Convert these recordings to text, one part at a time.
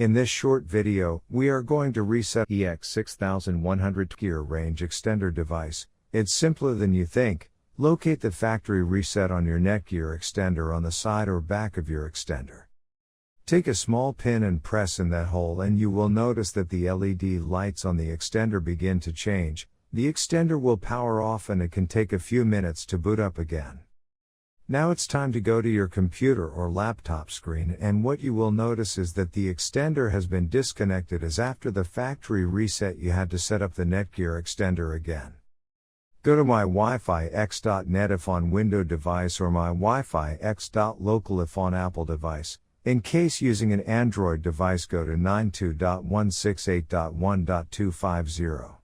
In this short video, we are going to reset EX6120 Netgear Range Extender device. It's simpler than you think. Locate the factory reset on your Netgear extender on the side or back of your extender. Take a small pin and press in that hole and you will notice that the LED lights on the extender begin to change. The extender will power off and it can take a few minutes to boot up again. Now it's time to go to your computer or laptop screen, and what you will notice is that the extender has been disconnected, as after the factory reset you had to set up the Netgear extender again. Go to my Wi-Fi X.net if on Windows device or my Wi-Fi X.local if on Apple device. In case using an Android device, go to 92.168.1.250.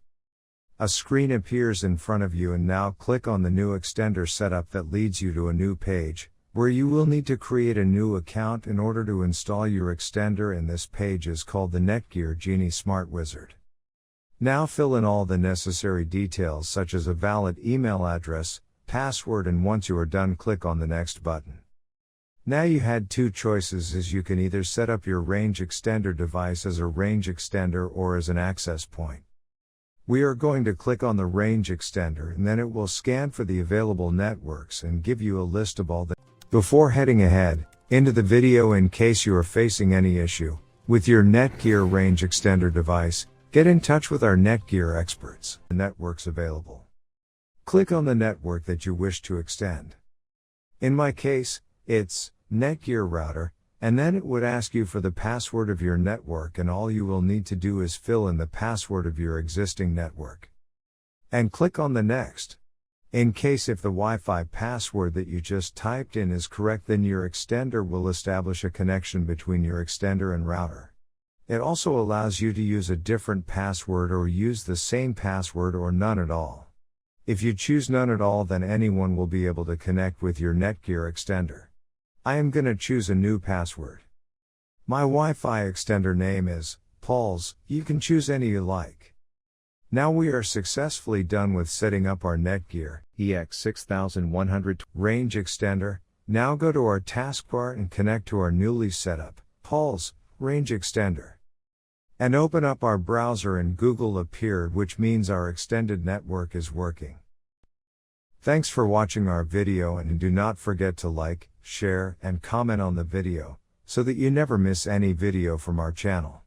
A screen appears in front of you, and now click on the new extender setup that leads you to a new page, where you will need to create a new account in order to install your extender, and this page is called the Netgear Genie Smart Wizard. Now fill in all the necessary details such as a valid email address, password, and once you are done, click on the next button. Now you had two choices, as you can either set up your range extender device as a range extender or as an access point. We are going to click on the range extender, and then it will scan for the available networks and give you a list of all the. Before heading ahead into the video, in case you are facing any issue with your Netgear range extender device, get in touch with our Netgear experts. The networks available. Click on the network that you wish to extend. In my case, it's Netgear router. And then it would ask you for the password of your network, and all you will need to do is fill in the password of your existing network. And click on the next. In case if the Wi-Fi password that you just typed in is correct, then your extender will establish a connection between your extender and router. It also allows you to use a different password or use the same password or none at all. If you choose none at all, then anyone will be able to connect with your Netgear extender. I am gonna choose a new password. My Wi-Fi extender name is Paul's. You can choose any you like. Now we are successfully done with setting up our Netgear EX6120 range extender. Now go to our taskbar and connect to our newly set up Paul's range extender. And open up our browser, and Google appeared, which means our extended network is working. Thanks for watching our video, and do not forget to like, share, and comment on the video, so that you never miss any video from our channel.